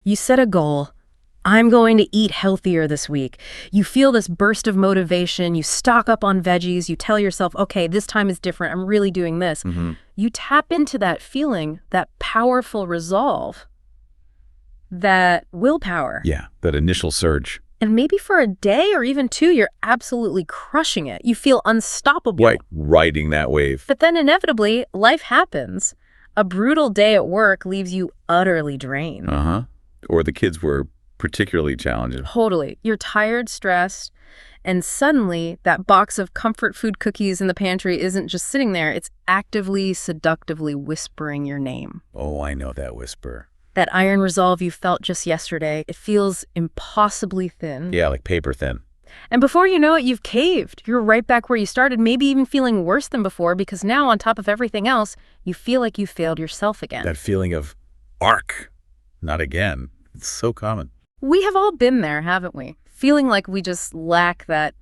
You set a goal. I'm going to eat healthier this week. You feel this burst of motivation. You stock up on veggies. You tell yourself, okay, this time is different. I'm really doing this. You tap into that feeling, that powerful resolve, that willpower. Yeah, that initial surge. And maybe for a day or even two, you're absolutely crushing it. You feel unstoppable. Right, riding that wave. But then inevitably, life happens. A brutal day at work leaves you utterly drained. Or the kids were particularly challenging. Totally. You're tired, stressed, and suddenly that box of comfort food cookies in the pantry isn't just sitting there. It's actively, seductively whispering your name. Oh, I know that whisper. That iron resolve you felt just yesterday, it feels impossibly thin. Yeah, like paper thin. And before you know it, you've caved. You're right back where you started, maybe even feeling worse than before, because now, on top of everything else, you feel like you failed yourself again. That feeling of arc, not again. It's so common. We have all been there, haven't we? Feeling like we just lack that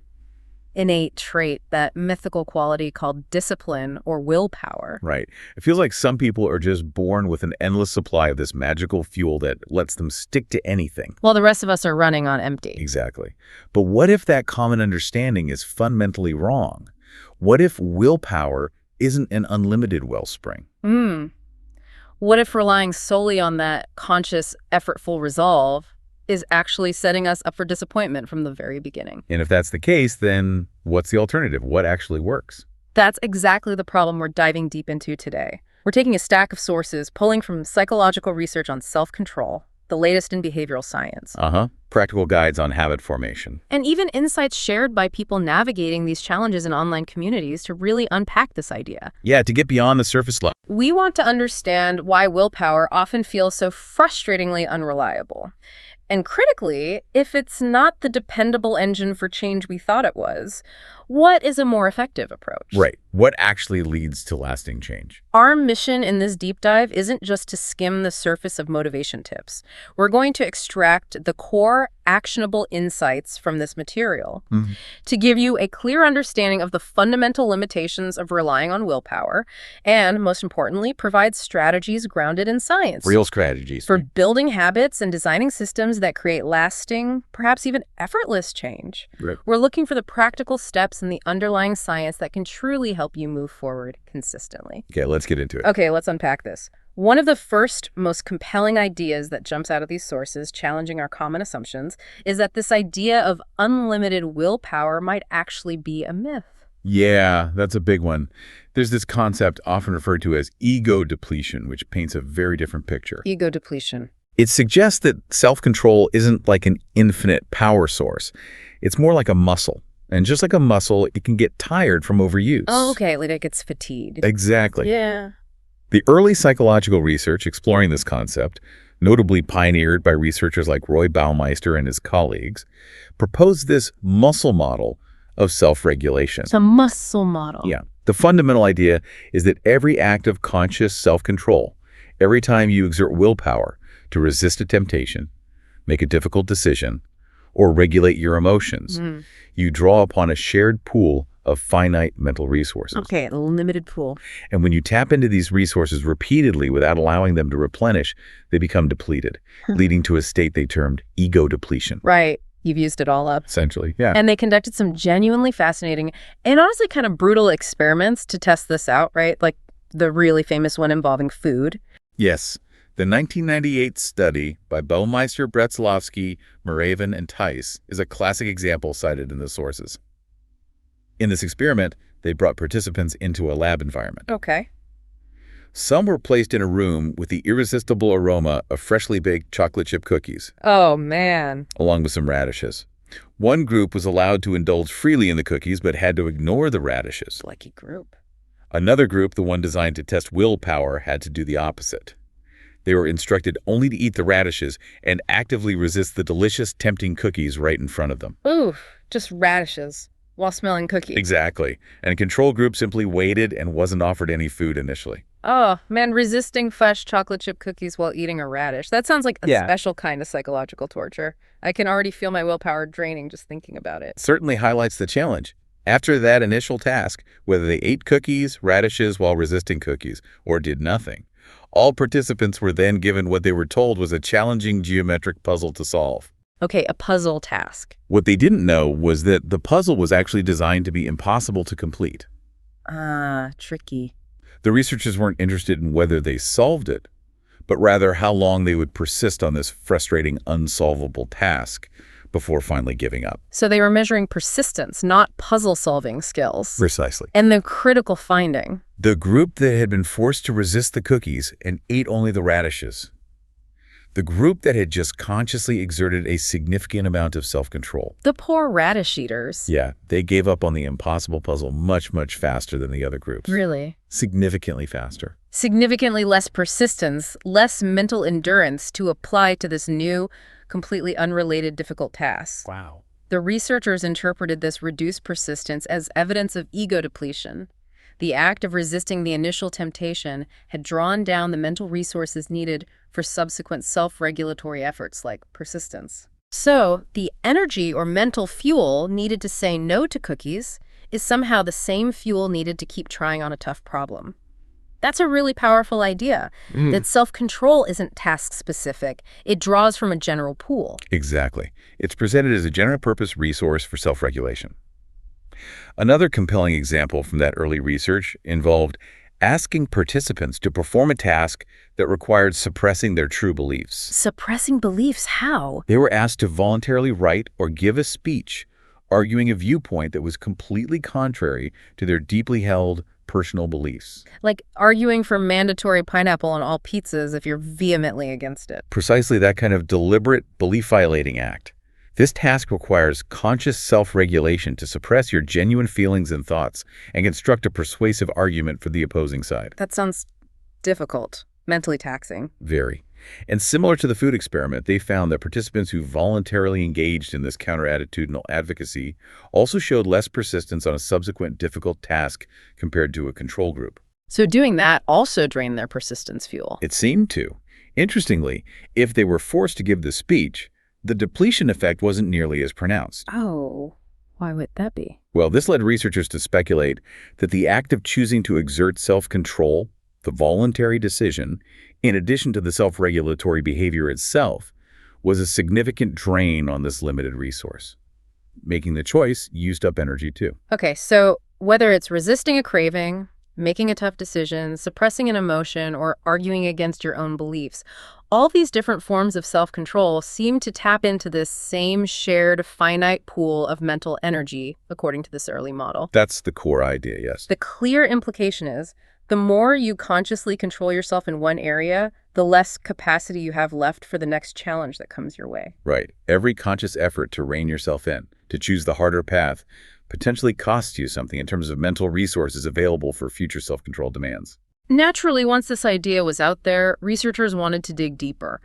innate trait, that mythical quality called discipline or willpower. Right. It feels like some people are just born with an endless supply of this magical fuel that lets them stick to anything. While the rest of us are running on empty. Exactly. But what if that common understanding is fundamentally wrong? What if willpower isn't an unlimited wellspring? What if relying solely on that conscious, effortful resolve is actually setting us up for disappointment from the very beginning? And if that's the case, then what's the alternative? What actually works? That's exactly the problem we're diving deep into today. We're taking a stack of sources, pulling from psychological research on self-control, the latest in behavioral science. Practical guides on habit formation. And even insights shared by people navigating these challenges in online communities to really unpack this idea. Yeah, to get beyond the surface level. We want to understand why willpower often feels so frustratingly unreliable. And critically, if it's not the dependable engine for change we thought it was, what is a more effective approach? Right. What actually leads to lasting change? Our mission in this deep dive isn't just to skim the surface of motivation tips. We're going to extract the core, actionable insights from this material to give you a clear understanding of the fundamental limitations of relying on willpower and, most importantly, provide strategies grounded in science. Real strategies. For building habits and designing systems that create lasting, perhaps even effortless change. Right. We're looking for the practical steps and the underlying science that can truly help you move forward consistently. Okay, let's get into it. Okay, let's unpack this. One of the first, most compelling ideas that jumps out of these sources, challenging our common assumptions, is that this idea of unlimited willpower might actually be a myth. Yeah, that's a big one. There's this concept often referred to as ego depletion, which paints a very different picture. Ego depletion. It suggests that self-control isn't like an infinite power source. It's more like a muscle. And just like a muscle, it can get tired from overuse. Oh, okay, like it gets fatigued. Exactly. Yeah. The early psychological research exploring this concept, notably pioneered by researchers like Roy Baumeister and his colleagues, proposed this muscle model of self-regulation. It's a muscle model. Yeah. The fundamental idea is that every act of conscious self-control, every time you exert willpower to resist a temptation, make a difficult decision, or regulate your emotions, you draw upon a shared pool of finite mental resources. Okay, a limited pool. And when you tap into these resources repeatedly without allowing them to replenish, they become depleted, leading to a state they termed ego depletion. Right. You've used it all up. Essentially, yeah. And they conducted some genuinely fascinating and honestly kind of brutal experiments to test this out, right? Like the really famous one involving food. Yes. The 1998 study by Baumeister, Bretzlovsky, Muraven, and Tice is a classic example cited in the sources. In this experiment, they brought participants into a lab environment. Okay. Some were placed in a room with the irresistible aroma of freshly baked chocolate chip cookies. Oh, man. Along with some radishes. One group was allowed to indulge freely in the cookies but had to ignore the radishes. Lucky group. Another group, the one designed to test willpower, had to do the opposite. They were instructed only to eat the radishes and actively resist the delicious, tempting cookies right in front of them. Ooh, just radishes while smelling cookies. Exactly. And a control group simply waited and wasn't offered any food initially. Oh, man, resisting fresh chocolate chip cookies while eating a radish. That sounds like a special kind of psychological torture. I can already feel my willpower draining just thinking about it. Certainly highlights the challenge. After that initial task, whether they ate cookies, radishes while resisting cookies, or did nothing, All participants were then given what they were told was a challenging geometric puzzle to solve. Okay, a puzzle task. What they didn't know was that the puzzle was actually designed to be impossible to complete. Ah, tricky. The researchers weren't interested in whether they solved it, but rather how long they would persist on this frustrating, unsolvable task before finally giving up. So they were measuring persistence, not puzzle-solving skills. Precisely. And the critical finding. The group that had been forced to resist the cookies and ate only the radishes. The group that had just consciously exerted a significant amount of self-control. The poor radish eaters. Yeah, they gave up on the impossible puzzle much, much faster than the other groups. Really? Significantly faster. Significantly less persistence, less mental endurance to apply to this new, completely unrelated difficult task. Wow. The researchers interpreted this reduced persistence as evidence of ego depletion. The act of resisting the initial temptation had drawn down the mental resources needed for subsequent self-regulatory efforts like persistence. So, the energy or mental fuel needed to say no to cookies is somehow the same fuel needed to keep trying on a tough problem. That's a really powerful idea, that self-control isn't task-specific. It draws from a general pool. Exactly. It's presented as a general-purpose resource for self-regulation. Another compelling example from that early research involved asking participants to perform a task that required suppressing their true beliefs. Suppressing beliefs, how? They were asked to voluntarily write or give a speech arguing a viewpoint that was completely contrary to their deeply held personal beliefs. Like arguing for mandatory pineapple on all pizzas if you're vehemently against it. Precisely that kind of deliberate, belief-violating act. This task requires conscious self-regulation to suppress your genuine feelings and thoughts and construct a persuasive argument for the opposing side. That sounds difficult, mentally taxing. Very. And similar to the food experiment, they found that participants who voluntarily engaged in this counter-attitudinal advocacy also showed less persistence on a subsequent difficult task compared to a control group. So doing that also drained their persistence fuel. It seemed to. Interestingly, if they were forced to give the speech, the depletion effect wasn't nearly as pronounced. Oh, why would that be? Well, this led researchers to speculate that the act of choosing to exert self-control, the voluntary decision, in addition to the self-regulatory behavior itself, was a significant drain on this limited resource. Making the choice used up energy too. Okay, so whether it's resisting a craving, making a tough decision, suppressing an emotion, or arguing against your own beliefs, all these different forms of self-control seem to tap into this same shared finite pool of mental energy, according to this early model. That's the core idea, yes. The clear implication is, the more you consciously control yourself in one area, the less capacity you have left for the next challenge that comes your way. Right. Every conscious effort to rein yourself in, to choose the harder path, potentially costs you something in terms of mental resources available for future self-control demands. Naturally, once this idea was out there, researchers wanted to dig deeper.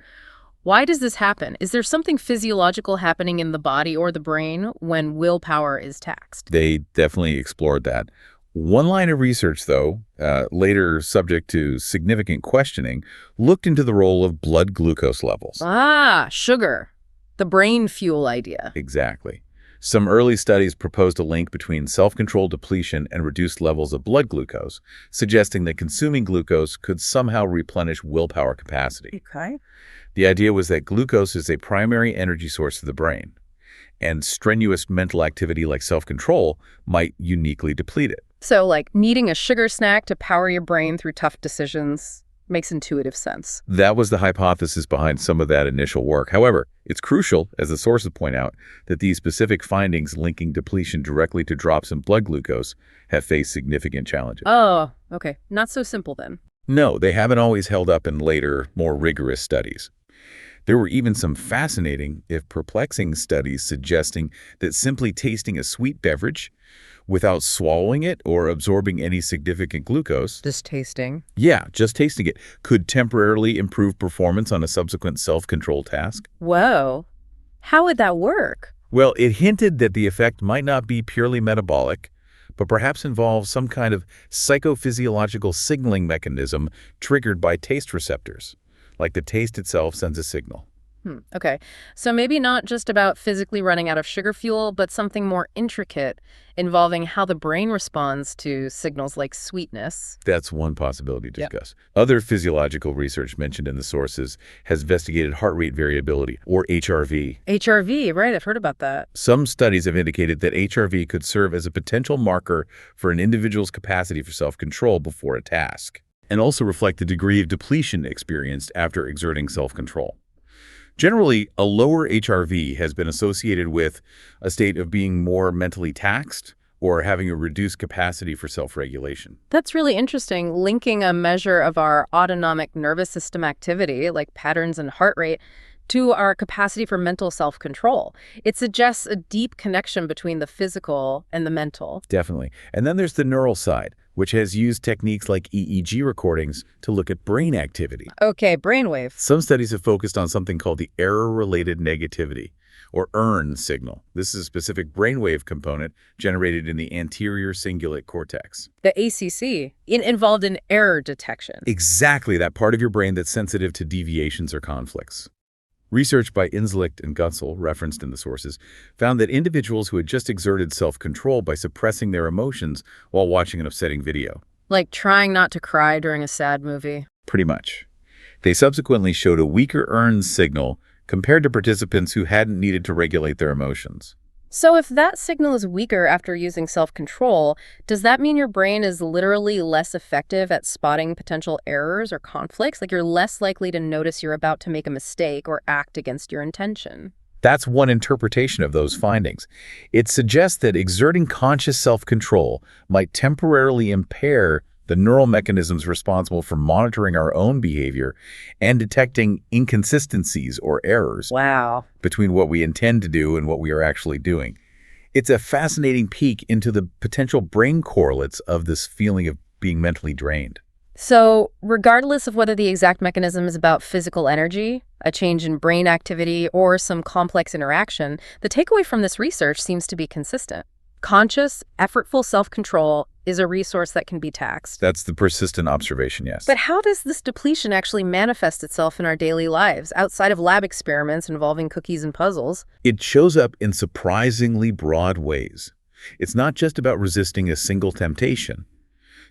Why does this happen? Is there something physiological happening in the body or the brain when willpower is taxed? They definitely explored that. One line of research, though, later subject to significant questioning, looked into the role of blood glucose levels. Ah, sugar. The brain fuel idea. Exactly. Some early studies proposed a link between self-control depletion and reduced levels of blood glucose, suggesting that consuming glucose could somehow replenish willpower capacity. Okay. The idea was that glucose is a primary energy source of the brain, and strenuous mental activity like self-control might uniquely deplete it. So, like, needing a sugar snack to power your brain through tough decisions makes intuitive sense. That was the hypothesis behind some of that initial work. However, it's crucial, as the sources point out, that these specific findings linking depletion directly to drops in blood glucose have faced significant challenges. Oh, okay. Not so simple then. No, they haven't always held up in later, more rigorous studies. There were even some fascinating, if perplexing, studies suggesting that simply tasting a sweet beverage without swallowing it or absorbing any significant glucose, Just tasting. just tasting it, could temporarily improve performance on a subsequent self-control task. Whoa. How would that work? Well, it hinted that the effect might not be purely metabolic, but perhaps involve some kind of psychophysiological signaling mechanism triggered by taste receptors, like the taste itself sends a signal. Okay. So maybe not just about physically running out of sugar fuel, but something more intricate involving how the brain responds to signals like sweetness. That's one possibility to Yeah. discuss. Other physiological research mentioned in the sources has investigated heart rate variability, or HRV. HRV, right? I've heard about that. Some studies have indicated that HRV could serve as a potential marker for an individual's capacity for self-control before a task, and also reflect the degree of depletion experienced after exerting self-control. Generally, a lower HRV has been associated with a state of being more mentally taxed or having a reduced capacity for self-regulation. That's really interesting, linking a measure of our autonomic nervous system activity, like patterns and heart rate, to our capacity for mental self-control. It suggests a deep connection between the physical and the mental. Definitely. And then there's the neural side, which has used techniques like EEG recordings to look at brain activity. Okay, brainwave. Some studies have focused on something called the error-related negativity, or ERN signal. This is a specific brainwave component generated in the anterior cingulate cortex. The ACC, involved in error detection. Exactly, that part of your brain that's sensitive to deviations or conflicts. Research by Inslicht and Gutzel, referenced in the sources, found that individuals who had just exerted self-control by suppressing their emotions while watching an upsetting video. Like trying not to cry during a sad movie. Pretty much. They subsequently showed a weaker ERN signal compared to participants who hadn't needed to regulate their emotions. So if that signal is weaker after using self-control, does that mean your brain is literally less effective at spotting potential errors or conflicts? Like you're less likely to notice you're about to make a mistake or act against your intention? That's one interpretation of those findings. It suggests that exerting conscious self-control might temporarily impair the neural mechanisms responsible for monitoring our own behavior and detecting inconsistencies or errors between what we intend to do and what we are actually doing. It's a fascinating peek into the potential brain correlates of this feeling of being mentally drained. So regardless of whether the exact mechanism is about physical energy, a change in brain activity, or some complex interaction, the takeaway from this research seems to be consistent. Conscious, effortful self-control is a resource that can be taxed. That's the persistent observation, yes. But how does this depletion actually manifest itself in our daily lives, outside of lab experiments involving cookies and puzzles? It shows up in surprisingly broad ways. It's not just about resisting a single temptation.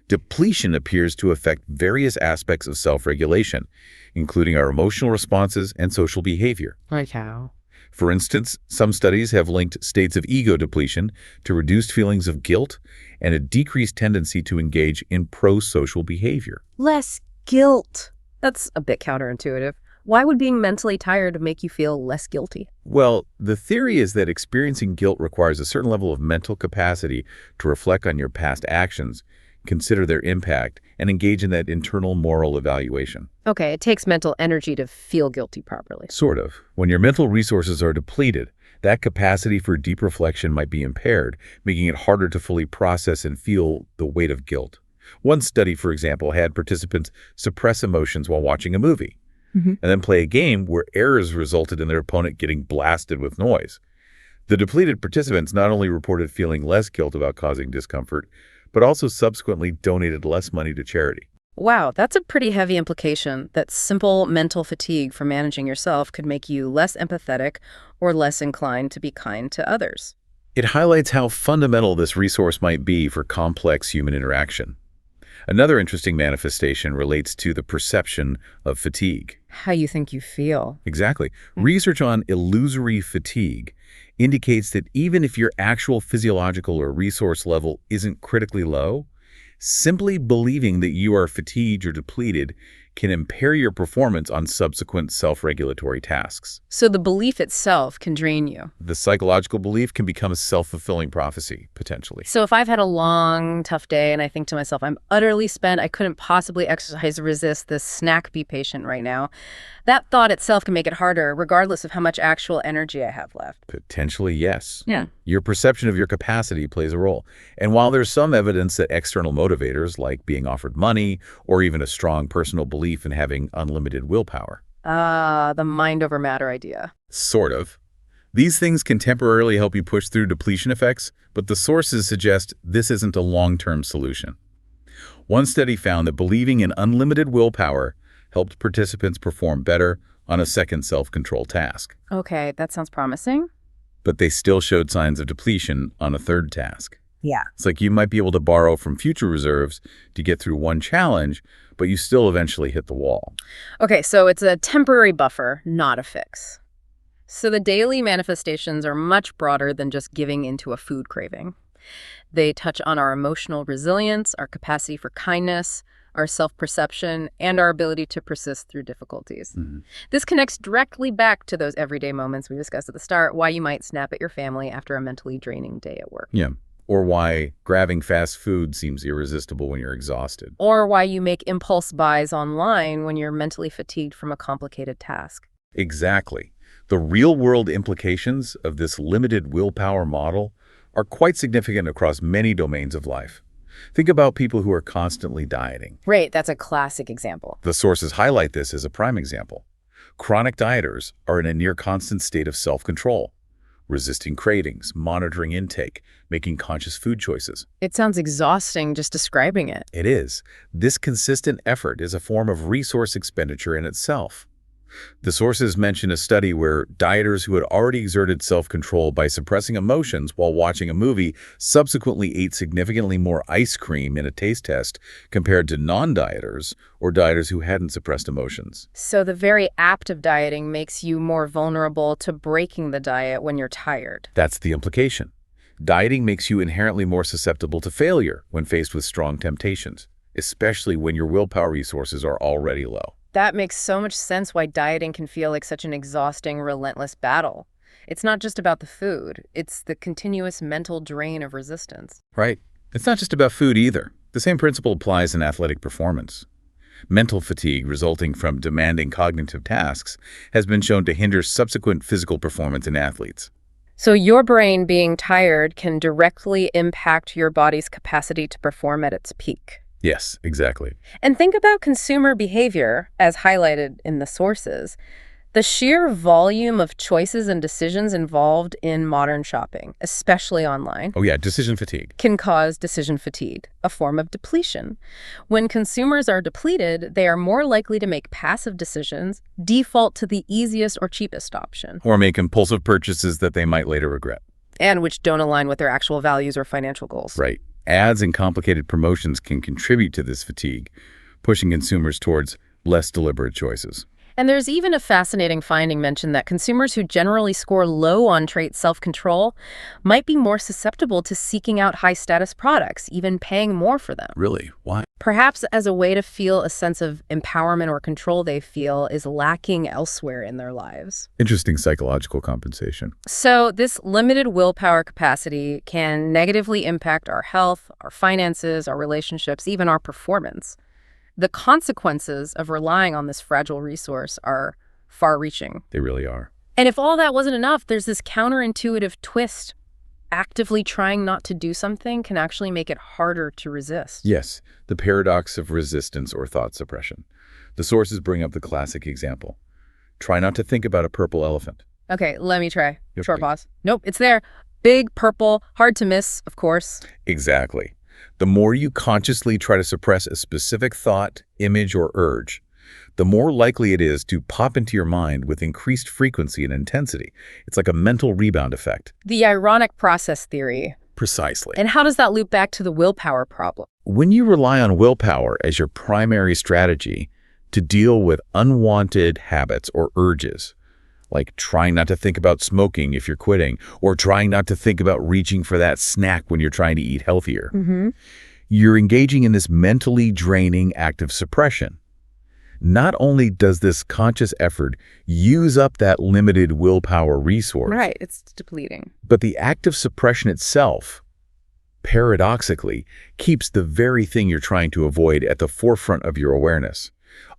Depletion appears to affect various aspects of self-regulation, including our emotional responses and social behavior. Like how? For instance, some studies have linked states of ego depletion to reduced feelings of guilt and a decreased tendency to engage in pro-social behavior. Less guilt. That's a bit counterintuitive. Why would being mentally tired make you feel less guilty? Well, the theory is that experiencing guilt requires a certain level of mental capacity to reflect on your past actions, consider their impact, and engage in that internal moral evaluation. Okay, it takes mental energy to feel guilty properly. Sort of. When your mental resources are depleted, that capacity for deep reflection might be impaired, making it harder to fully process and feel the weight of guilt. One study, for example, had participants suppress emotions while watching a movie, and then play a game where errors resulted in their opponent getting blasted with noise. The depleted participants not only reported feeling less guilt about causing discomfort, but also subsequently donated less money to charity. Wow, that's a pretty heavy implication that simple mental fatigue from managing yourself could make you less empathetic or less inclined to be kind to others. It highlights how fundamental this resource might be for complex human interaction. Another interesting manifestation relates to the perception of fatigue. How you think you feel. Exactly. Research on illusory fatigue indicates that even if your actual physiological or resource level isn't critically low, simply believing that you are fatigued or depleted can impair your performance on subsequent self-regulatory tasks. So the belief itself can drain you. The psychological belief can become a self-fulfilling prophecy, potentially. So if I've had a long, tough day and I think to myself, I'm utterly spent, I couldn't possibly exercise resist this snack bee patient right now, that thought itself can make it harder, regardless of how much actual energy I have left. Potentially, yes. Yeah. Your perception of your capacity plays a role. And while there's some evidence that external motivators, like being offered money or even a strong personal belief in having unlimited willpower. The mind over matter idea. Sort of. These things can temporarily help you push through depletion effects, but the sources suggest this isn't a long-term solution. One study found that believing in unlimited willpower helped participants perform better on a second self-control task. Okay, that sounds promising. But they still showed signs of depletion on a third task. Yeah. It's like you might be able to borrow from future reserves to get through one challenge, but you still eventually hit the wall. Okay, so it's a temporary buffer, not a fix. So the daily manifestations are much broader than just giving into a food craving. They touch on our emotional resilience, our capacity for kindness, our self-perception, and our ability to persist through difficulties. This connects directly back to those everyday moments we discussed at the start, why you might snap at your family after a mentally draining day at work. Yeah. Or why grabbing fast food seems irresistible when you're exhausted. Or why you make impulse buys online when you're mentally fatigued from a complicated task. Exactly. The real-world implications of this limited willpower model are quite significant across many domains of life. Think about people who are constantly dieting. Right, that's a classic example. The sources highlight this as a prime example. Chronic dieters are in a near-constant state of self-control, resisting cravings, monitoring intake, making conscious food choices. It sounds exhausting just describing it. It is. This consistent effort is a form of resource expenditure in itself. The sources mention a study where dieters who had already exerted self-control by suppressing emotions while watching a movie subsequently ate significantly more ice cream in a taste test compared to non-dieters or dieters who hadn't suppressed emotions. So the very act of dieting makes you more vulnerable to breaking the diet when you're tired. That's the implication. Dieting makes you inherently more susceptible to failure when faced with strong temptations, especially when your willpower resources are already low. That makes so much sense why dieting can feel like such an exhausting, relentless battle. It's not just about the food. It's the continuous mental drain of resistance. Right. It's not just about food either. The same principle applies in athletic performance. Mental fatigue resulting from demanding cognitive tasks has been shown to hinder subsequent physical performance in athletes. So your brain being tired can directly impact your body's capacity to perform at its peak. Yes, exactly. And think about consumer behavior, as highlighted in the sources. The sheer volume of choices and decisions involved in modern shopping, especially online, Oh yeah, decision fatigue. can cause decision fatigue, a form of depletion. When consumers are depleted, they are more likely to make passive decisions, default to the easiest or cheapest option, Or make impulsive purchases that they might later regret. and which don't align with their actual values or financial goals. Right. Ads and complicated promotions can contribute to this fatigue, pushing consumers towards less deliberate choices. And there's even a fascinating finding mentioned that consumers who generally score low on trait self-control might be more susceptible to seeking out high-status products, even paying more for them. Really? Why? Perhaps as a way to feel a sense of empowerment or control they feel is lacking elsewhere in their lives. Interesting psychological compensation. So this limited willpower capacity can negatively impact our health, our finances, our relationships, even our performance. The consequences of relying on this fragile resource are far-reaching. They really are. And if all that wasn't enough, there's this counterintuitive twist. Actively trying not to do something can actually make it harder to resist. Yes, the paradox of resistance or thought suppression. The sources bring up the classic example. Try not to think about a purple elephant. Okay, let me try. Yep, Short please. pause. Nope, it's there. Big, purple, hard to miss, of course. Exactly. The more you consciously try to suppress a specific thought, image, or urge, the more likely it is to pop into your mind with increased frequency and intensity. It's like a mental rebound effect. The ironic process theory. Precisely. And how does that loop back to the willpower problem? When you rely on willpower as your primary strategy to deal with unwanted habits or urges, like trying not to think about smoking if you're quitting, or trying not to think about reaching for that snack when you're trying to eat healthier, you're engaging in this mentally draining act of suppression. Not only does this conscious effort use up that limited willpower resource, Right, it's depleting. but the act of suppression itself, paradoxically, keeps the very thing you're trying to avoid at the forefront of your awareness,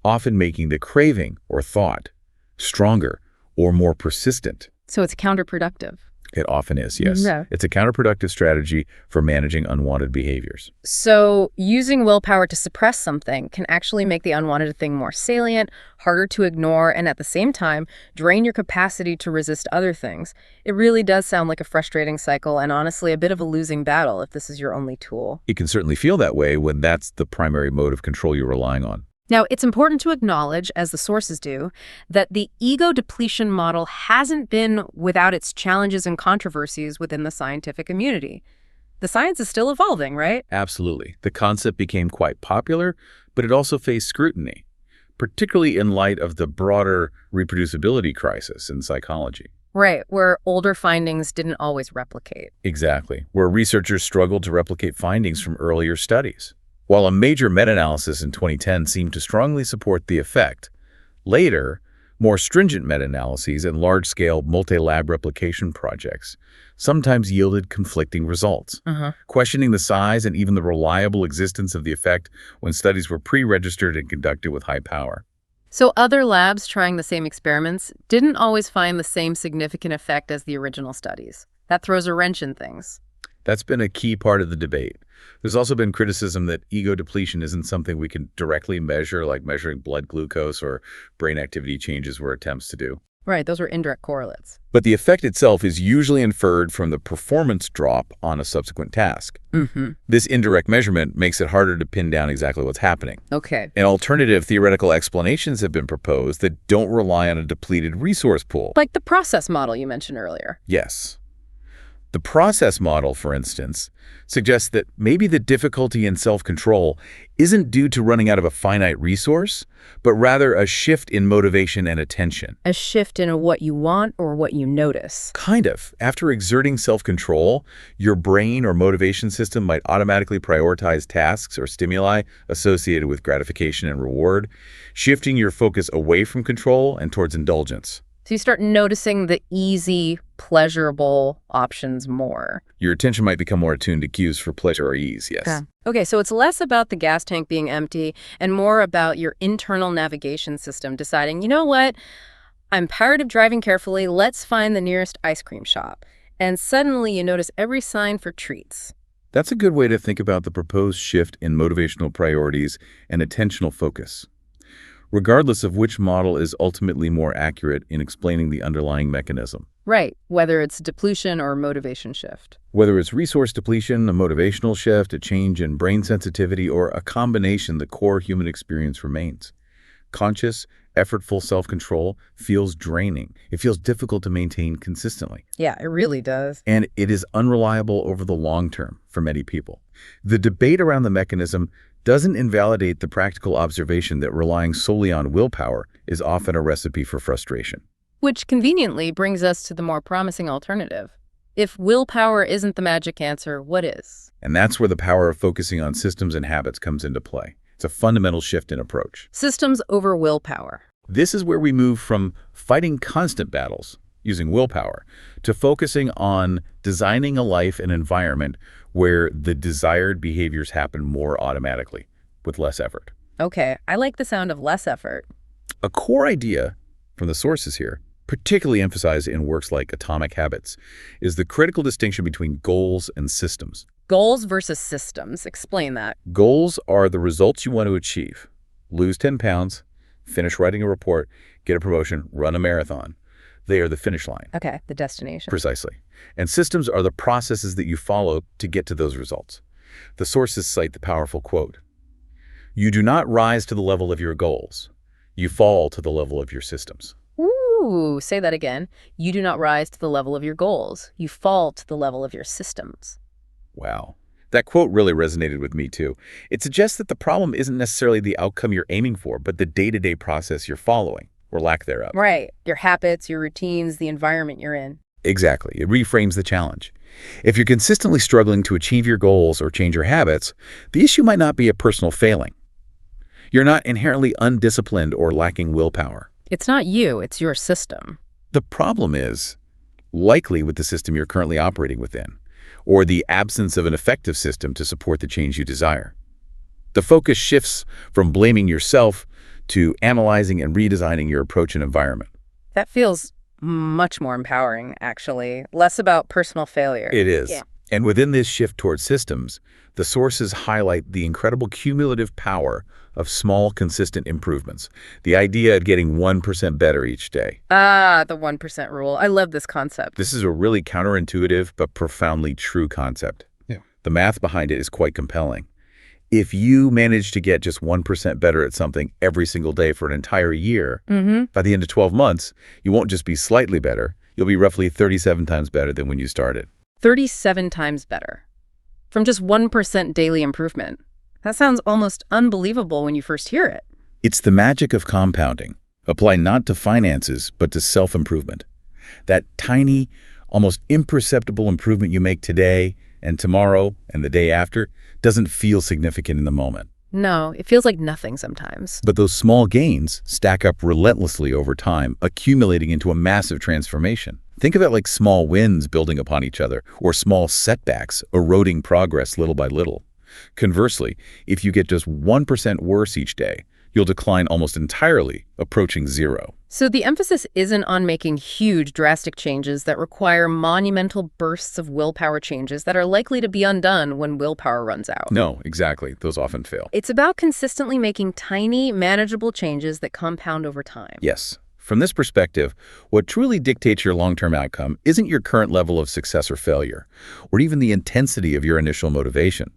often making the craving or thought stronger or more persistent. So it's counterproductive. It often is, yes. Yeah. It's a counterproductive strategy for managing unwanted behaviors. So using willpower to suppress something can actually make the unwanted thing more salient, harder to ignore, and at the same time, drain your capacity to resist other things. It really does sound like a frustrating cycle and honestly a bit of a losing battle if this is your only tool. It can certainly feel that way when that's the primary mode of control you're relying on. Now, it's important to acknowledge, as the sources do, that the ego depletion model hasn't been without its challenges and controversies within the scientific community. The science is still evolving, right? Absolutely. The concept became quite popular, but it also faced scrutiny, particularly in light of the broader reproducibility crisis in psychology. Right, where older findings didn't always replicate. Exactly, where researchers struggled to replicate findings from earlier studies. While a major meta-analysis in 2010 seemed to strongly support the effect, later, more stringent meta-analyses and large-scale multi-lab replication projects sometimes yielded conflicting results, questioning the size and even the reliable existence of the effect when studies were pre-registered and conducted with high power. So other labs trying the same experiments didn't always find the same significant effect as the original studies. That throws a wrench in things. That's been a key part of the debate. There's also been criticism that ego depletion isn't something we can directly measure, like measuring blood glucose or brain activity changes were attempts to do. Right, those were indirect correlates. But the effect itself is usually inferred from the performance drop on a subsequent task. This indirect measurement makes it harder to pin down exactly what's happening. Okay. And alternative theoretical explanations have been proposed that don't rely on a depleted resource pool. Like the process model you mentioned earlier. Yes. The process model, for instance, suggests that maybe the difficulty in self-control isn't due to running out of a finite resource, but rather a shift in motivation and attention. A shift in what you want or what you notice. Kind of. After exerting self-control, your brain or motivation system might automatically prioritize tasks or stimuli associated with gratification and reward, shifting your focus away from control and towards indulgence. So you start noticing the easy, pleasurable options more. Your attention might become more attuned to cues for pleasure or ease, yes. Yeah. Okay, so it's less about the gas tank being empty and more about your internal navigation system deciding, you know what, I'm tired of driving carefully, let's find the nearest ice cream shop. And suddenly you notice every sign for treats. That's a good way to think about the proposed shift in motivational priorities and attentional focus, regardless of which model is ultimately more accurate in explaining the underlying mechanism. Right, whether it's depletion or motivation shift. Whether it's resource depletion, a motivational shift, a change in brain sensitivity, or a combination, the core human experience remains. Conscious, effortful self-control feels draining. It feels difficult to maintain consistently. Yeah, it really does. And it is unreliable over the long term for many people. The debate around the mechanism doesn't invalidate the practical observation that relying solely on willpower is often a recipe for frustration. Which conveniently brings us to the more promising alternative. If willpower isn't the magic answer, what is? And that's where the power of focusing on systems and habits comes into play. It's a fundamental shift in approach. Systems over willpower. This is where we move from fighting constant battles using willpower to focusing on designing a life and environment where the desired behaviors happen more automatically with less effort. Okay, I like the sound of less effort. A core idea from the sources here, particularly emphasized in works like Atomic Habits, is the critical distinction between goals and systems. Goals versus systems. Explain that. Goals are the results you want to achieve. Lose 10 pounds, finish writing a report, get a promotion, run a marathon. They are the finish line. Okay, the destination. Precisely. And systems are the processes that you follow to get to those results. The sources cite the powerful quote, "You do not rise to the level of your goals. You fall to the level of your systems." Ooh, say that again. You do not rise to the level of your goals. You fall to the level of your systems. Wow. That quote really resonated with me too. It suggests that the problem isn't necessarily the outcome you're aiming for, but the day-to-day process you're following, or lack thereof. Right. Your habits, your routines, the environment you're in. Exactly. It reframes the challenge. If you're consistently struggling to achieve your goals or change your habits, the issue might not be a personal failing. You're not inherently undisciplined or lacking willpower. It's not you, it's your system. The problem is likely with the system you're currently operating within, or the absence of an effective system to support the change you desire. The focus shifts from blaming yourself to analyzing and redesigning your approach and environment. That feels much more empowering, actually. Less about personal failure. It is. Yeah. And within this shift towards systems, the sources highlight the incredible cumulative power of small, consistent improvements. The idea of getting 1% better each day. Ah, the 1% rule. I love this concept. This is a really counterintuitive but profoundly true concept. Yeah. The math behind it is quite compelling. If you manage to get just 1% better at something every single day for an entire year, by the end of 12 months, you won't just be slightly better, you'll be roughly 37 times better than when you started. 37 times better. From just 1% daily improvement. That sounds almost unbelievable when you first hear it. It's the magic of compounding. Apply not to finances, but to self-improvement. That tiny, almost imperceptible improvement you make today and tomorrow and the day after doesn't feel significant in the moment. No, it feels like nothing sometimes. But those small gains stack up relentlessly over time, accumulating into a massive transformation. Think of it like small wins building upon each other, or small setbacks eroding progress little by little. Conversely, if you get just 1% worse each day, you'll decline almost entirely, approaching zero. So the emphasis isn't on making huge, drastic changes that require monumental bursts of willpower changes that are likely to be undone when willpower runs out. No, exactly. Those often fail. It's about consistently making tiny, manageable changes that compound over time. Yes. From this perspective, what truly dictates your long-term outcome isn't your current level of success or failure, or even the intensity of your initial motivation.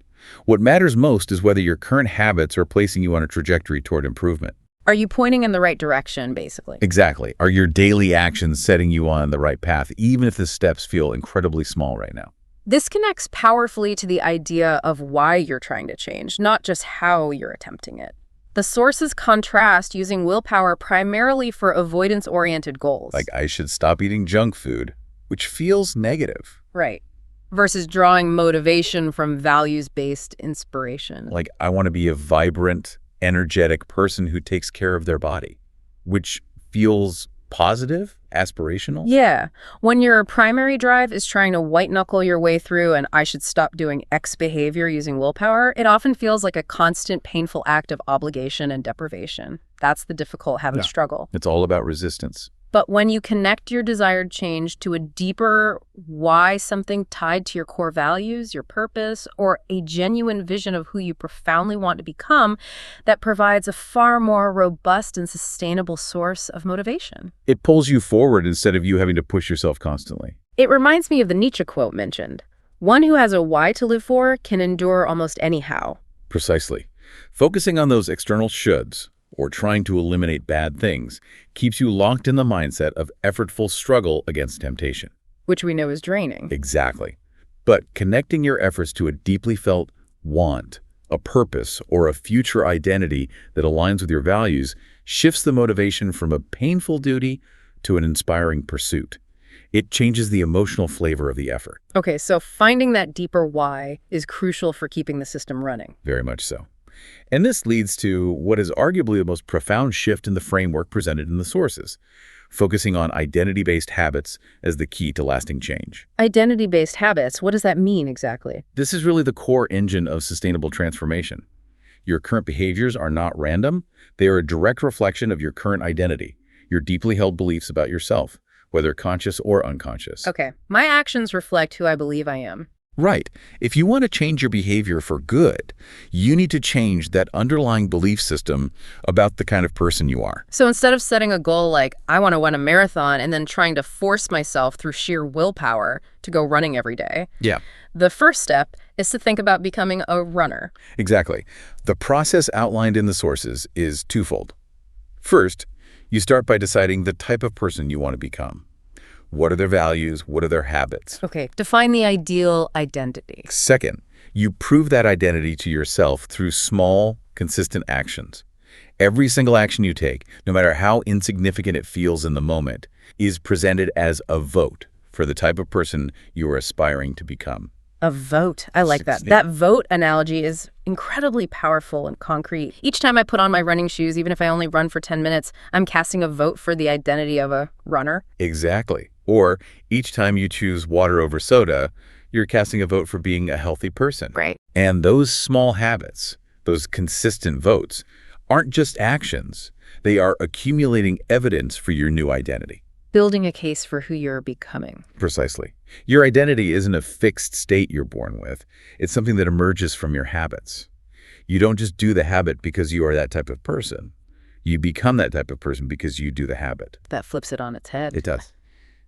What matters most is whether your current habits are placing you on a trajectory toward improvement. Are you pointing in the right direction, basically? Exactly. Are your daily actions setting you on the right path, even if the steps feel incredibly small right now? This connects powerfully to the idea of why you're trying to change, not just how you're attempting it. The sources contrast using willpower primarily for avoidance-oriented goals. Like, I should stop eating junk food, which feels negative. Right. Versus drawing motivation from values-based inspiration. Like, I want to be a vibrant, energetic person who takes care of their body, which feels positive, aspirational. Yeah. When your primary drive is trying to white-knuckle your way through and I should stop doing X behavior using willpower, it often feels like a constant, painful act of obligation and deprivation. That's the difficult habit struggle. It's all about resistance. But when you connect your desired change to a deeper why, something tied to your core values, your purpose, or a genuine vision of who you profoundly want to become, that provides a far more robust and sustainable source of motivation. It pulls you forward instead of you having to push yourself constantly. It reminds me of the Nietzsche quote mentioned. One who has a why to live for can endure almost any how. Precisely. Focusing on those external shoulds, or trying to eliminate bad things, keeps you locked in the mindset of effortful struggle against temptation. Which we know is draining. Exactly. But connecting your efforts to a deeply felt want, a purpose, or a future identity that aligns with your values shifts the motivation from a painful duty to an inspiring pursuit. It changes the emotional flavor of the effort. Okay, so finding that deeper why is crucial for keeping the system running. Very much so. And this leads to what is arguably the most profound shift in the framework presented in the sources, focusing on identity-based habits as the key to lasting change. Identity-based habits, what does that mean exactly? This is really the core engine of sustainable transformation. Your current behaviors are not random. They are a direct reflection of your current identity, your deeply held beliefs about yourself, whether conscious or unconscious. Okay, my actions reflect who I believe I am. Right. If you want to change your behavior for good, you need to change that underlying belief system about the kind of person you are. So instead of setting a goal like, I want to run a marathon and then trying to force myself through sheer willpower to go running every day, the first step is to think about becoming a runner. Exactly. The process outlined in the sources is twofold. First, you start by deciding the type of person you want to become. What are their values? What are their habits? Okay, define the ideal identity. Second, you prove that identity to yourself through small, consistent actions. Every single action you take, no matter how insignificant it feels in the moment, is presented as a vote for the type of person you are aspiring to become. A vote. I like that. That vote analogy is incredibly powerful and concrete. Each time I put on my running shoes, even if I only run for 10 minutes, I'm casting a vote for the identity of a runner. Exactly. Or each time you choose water over soda, you're casting a vote for being a healthy person. Right. And those small habits, those consistent votes, aren't just actions. They are accumulating evidence for your new identity. Building a case for who you're becoming. Precisely. Your identity isn't a fixed state you're born with. It's something that emerges from your habits. You don't just do the habit because you are that type of person. You become that type of person because you do the habit. That flips it on its head. It does.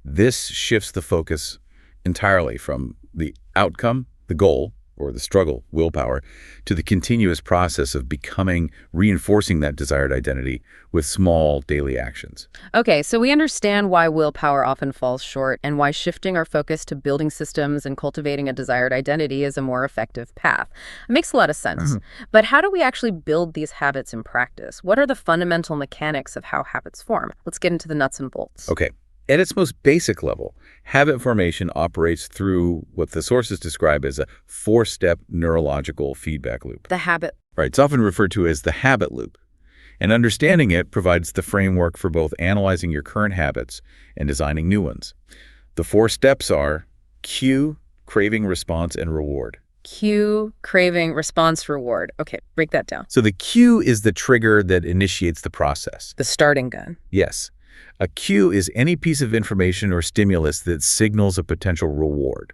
This shifts the focus entirely from the outcome, the goal, or the struggle, willpower, to the continuous process of reinforcing that desired identity with small daily actions. Okay, so we understand why willpower often falls short and why shifting our focus to building systems and cultivating a desired identity is a more effective path. It makes a lot of sense. But how do we actually build these habits in practice? What are the fundamental mechanics of how habits form? Let's get into the nuts and bolts. Okay. At its most basic level, habit formation operates through what the sources describe as a four-step neurological feedback loop. The habit. Right. It's often referred to as the habit loop. And understanding it provides the framework for both analyzing your current habits and designing new ones. The four steps are cue, craving, response, and reward. Cue, craving, response, reward. Okay, break that down. So the cue is the trigger that initiates the process. The starting gun. Yes. A cue is any piece of information or stimulus that signals a potential reward.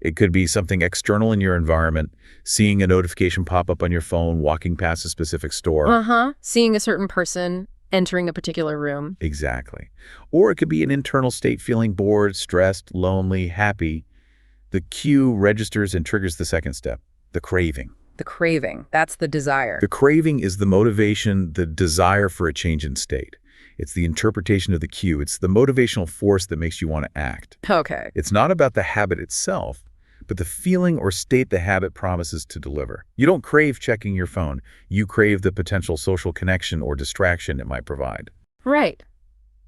It could be something external in your environment, seeing a notification pop up on your phone, walking past a specific store. Seeing a certain person, entering a particular room. Exactly. Or it could be an internal state, feeling bored, stressed, lonely, happy. The cue registers and triggers the second step, the craving. The craving, that's the desire. The craving is the motivation, the desire for a change in state. It's the interpretation of the cue. It's the motivational force that makes you want to act. Okay. It's not about the habit itself, but the feeling or state the habit promises to deliver. You don't crave checking your phone. You crave the potential social connection or distraction it might provide. Right.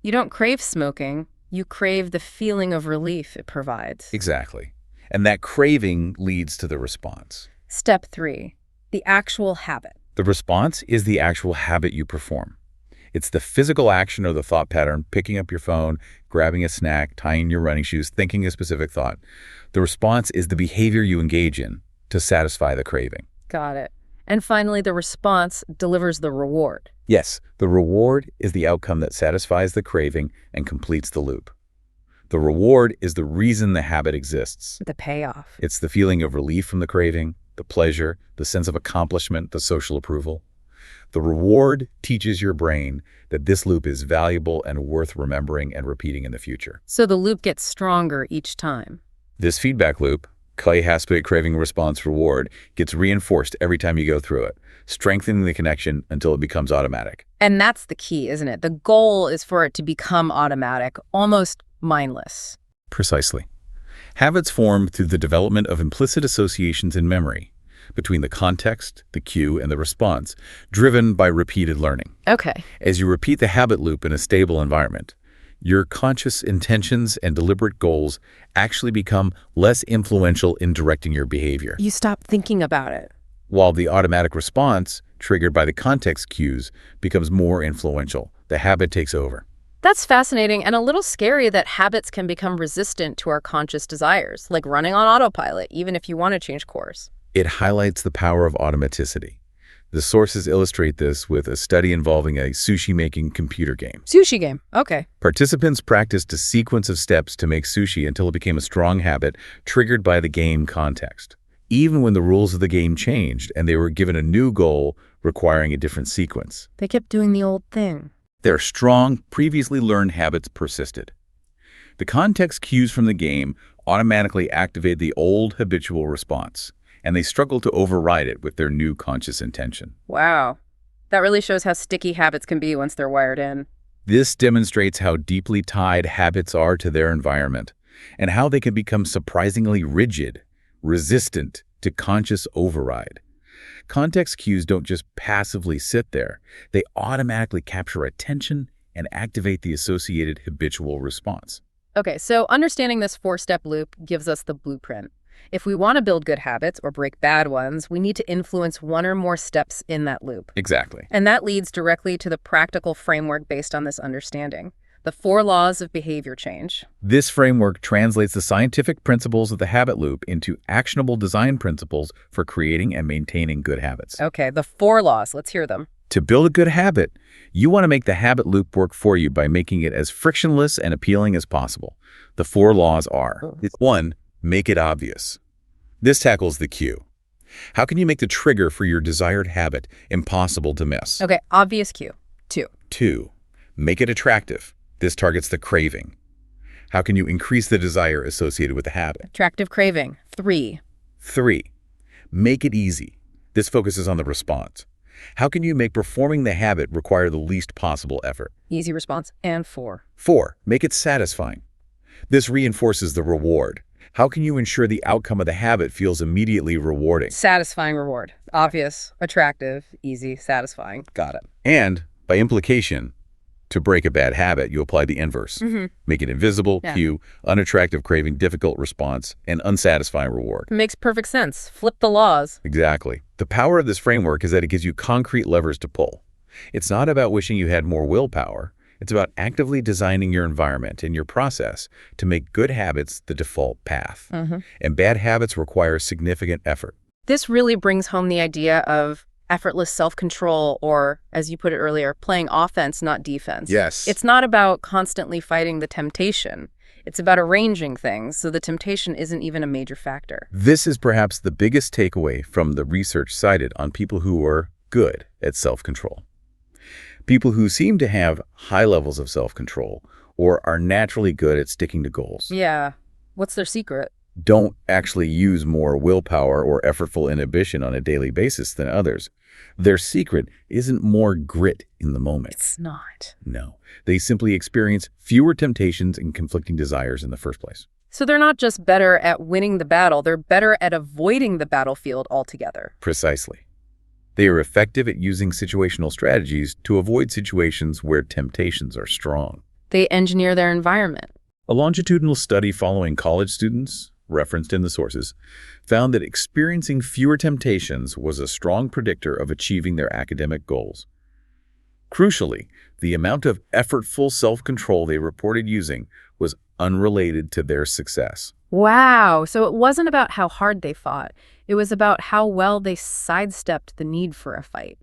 You don't crave smoking. You crave the feeling of relief it provides. Exactly. And that craving leads to the response. Step 3, the actual habit. The response is the actual habit you perform. It's the physical action or the thought pattern, picking up your phone, grabbing a snack, tying your running shoes, thinking a specific thought. The response is the behavior you engage in to satisfy the craving. Got it. And finally, the response delivers the reward. Yes, the reward is the outcome that satisfies the craving and completes the loop. The reward is the reason the habit exists. The payoff. It's the feeling of relief from the craving, the pleasure, the sense of accomplishment, the social approval. The reward teaches your brain that this loop is valuable and worth remembering and repeating in the future. So the loop gets stronger each time. This feedback loop, habit, craving, response, reward, gets reinforced every time you go through it, strengthening the connection until it becomes automatic. And that's the key, isn't it? The goal is for it to become automatic, almost mindless. Precisely. Habits form through the development of implicit associations in memory between the context, the cue, and the response, driven by repeated learning. Okay. As you repeat the habit loop in a stable environment, your conscious intentions and deliberate goals actually become less influential in directing your behavior. You stop thinking about it. While the automatic response, triggered by the context cues, becomes more influential. The habit takes over. That's fascinating and a little scary that habits can become resistant to our conscious desires, like running on autopilot, even if you want to change course. It highlights the power of automaticity. The sources illustrate this with a study involving a sushi-making computer game. Sushi game. Okay. Participants practiced a sequence of steps to make sushi until it became a strong habit triggered by the game context. Even when the rules of the game changed and they were given a new goal requiring a different sequence, They kept doing the old thing. their strong, previously learned habits persisted. The context cues from the game automatically activate the old habitual response, and they struggle to override it with their new conscious intention. Wow. That really shows how sticky habits can be once they're wired in. This demonstrates how deeply tied habits are to their environment, and how they can become surprisingly rigid, resistant to conscious override. Context cues don't just passively sit there. They automatically capture attention and activate the associated habitual response. Okay, so understanding this four-step loop gives us the blueprint. If we want to build good habits or break bad ones, we need to influence one or more steps in that loop. Exactly. And that leads directly to the practical framework based on this understanding. The 4 laws of behavior change. This framework translates the scientific principles of the habit loop into actionable design principles for creating and maintaining good habits. Okay, the 4 laws. Let's hear them. To build a good habit, you want to make the habit loop work for you by making it as frictionless and appealing as possible. The 4 laws are: 1. Make it obvious. This tackles the cue. How can you make the trigger for your desired habit impossible to miss? Okay, obvious cue. 2. 2. Make it attractive. This targets the craving. How can you increase the desire associated with the habit? Attractive craving. 3. 3. Make it easy. This focuses on the response. How can you make performing the habit require the least possible effort? Easy response. And 4. 4. Make it satisfying. This reinforces the reward. How can you ensure the outcome of the habit feels immediately rewarding? Satisfying reward. Obvious, attractive, easy, satisfying. Got it. And, by implication, to break a bad habit, you apply the inverse. Make it invisible, cue, unattractive craving, difficult response, and unsatisfying reward. Makes perfect sense. Flip the laws. Exactly. The power of this framework is that it gives you concrete levers to pull. It's not about wishing you had more willpower. It's about actively designing your environment and your process to make good habits the default path. And bad habits require significant effort. This really brings home the idea of effortless self-control, or, as you put it earlier, playing offense, not defense. Yes. It's not about constantly fighting the temptation. It's about arranging things so the temptation isn't even a major factor. This is perhaps the biggest takeaway from the research cited on people who are good at self-control. People who seem to have high levels of self-control or are naturally good at sticking to goals. Yeah. What's their secret? Don't actually use more willpower or effortful inhibition on a daily basis than others. Their secret isn't more grit in the moment. It's not. No. They simply experience fewer temptations and conflicting desires in the first place. So they're not just better at winning the battle, they're better at avoiding the battlefield altogether. Precisely. They are effective at using situational strategies to avoid situations where temptations are strong. They engineer their environment. A longitudinal study following college students, referenced in the sources, found that experiencing fewer temptations was a strong predictor of achieving their academic goals. Crucially, the amount of effortful self-control they reported using was unrelated to their success. Wow. So it wasn't about how hard they fought. It was about how well they sidestepped the need for a fight.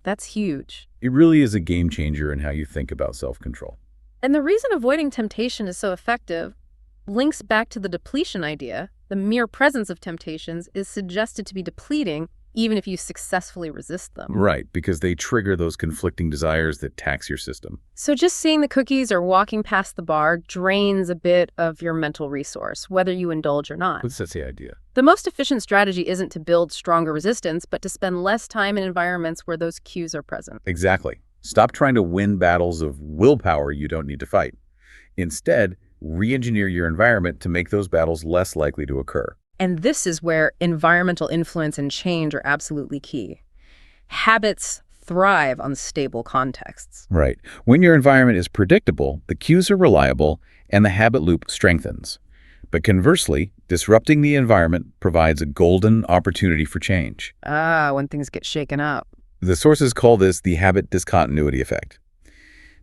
That's huge. It really is a game changer in how you think about self-control. And the reason avoiding temptation is so effective links back to the depletion idea. The mere presence of temptations is suggested to be depleting even if you successfully resist them. Right, because they trigger those conflicting desires that tax your system. So just seeing the cookies or walking past the bar drains a bit of your mental resource, whether you indulge or not. That's the idea. The most efficient strategy isn't to build stronger resistance, but to spend less time in environments where those cues are present. Exactly. Stop trying to win battles of willpower you don't need to fight. Instead, re-engineer your environment to make those battles less likely to occur. And this is where environmental influence and change are absolutely key. Habits thrive on stable contexts. Right. When your environment is predictable, the cues are reliable, and the habit loop strengthens. But conversely, disrupting the environment provides a golden opportunity for change. When things get shaken up. The sources call this the habit discontinuity effect.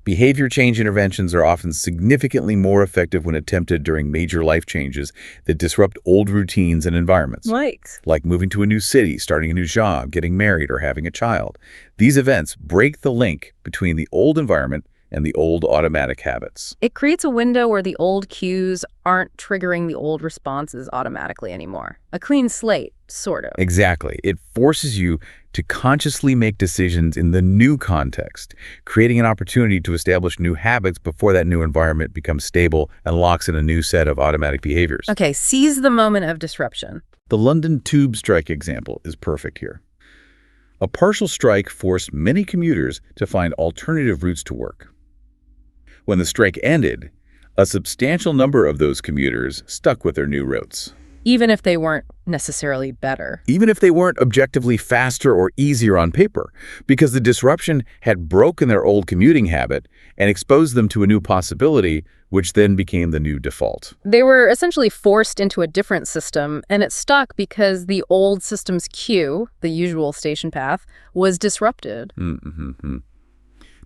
Behavior change interventions are often significantly more effective when attempted during major life changes that disrupt old routines and environments. Like moving to a new city, starting a new job, getting married, or having a child. These events break the link between the old environment and the old automatic habits. It creates a window where the old cues aren't triggering the old responses automatically anymore. A clean slate, sort of. Exactly. It forces you to consciously make decisions in the new context, creating an opportunity to establish new habits before that new environment becomes stable and locks in a new set of automatic behaviors. Okay, seize the moment of disruption. The London tube strike example is perfect here. A partial strike forced many commuters to find alternative routes to work. When the strike ended, a substantial number of those commuters stuck with their new routes. Even if they weren't necessarily better. Even if they weren't objectively faster or easier on paper, because the disruption had broken their old commuting habit and exposed them to a new possibility, which then became the new default. They were essentially forced into a different system, and it stuck because the old system's cue, the usual station path, was disrupted.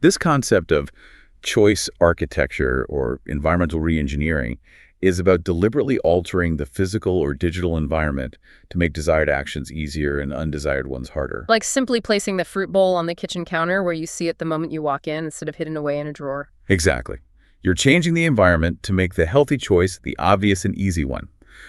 This concept of choice architecture or environmental reengineering is about deliberately altering the physical or digital environment to make desired actions easier and undesired ones harder. Like simply placing the fruit bowl on the kitchen counter where you see it the moment you walk in instead of hidden away in a drawer. Exactly. You're changing the environment to make the healthy choice the obvious and easy one.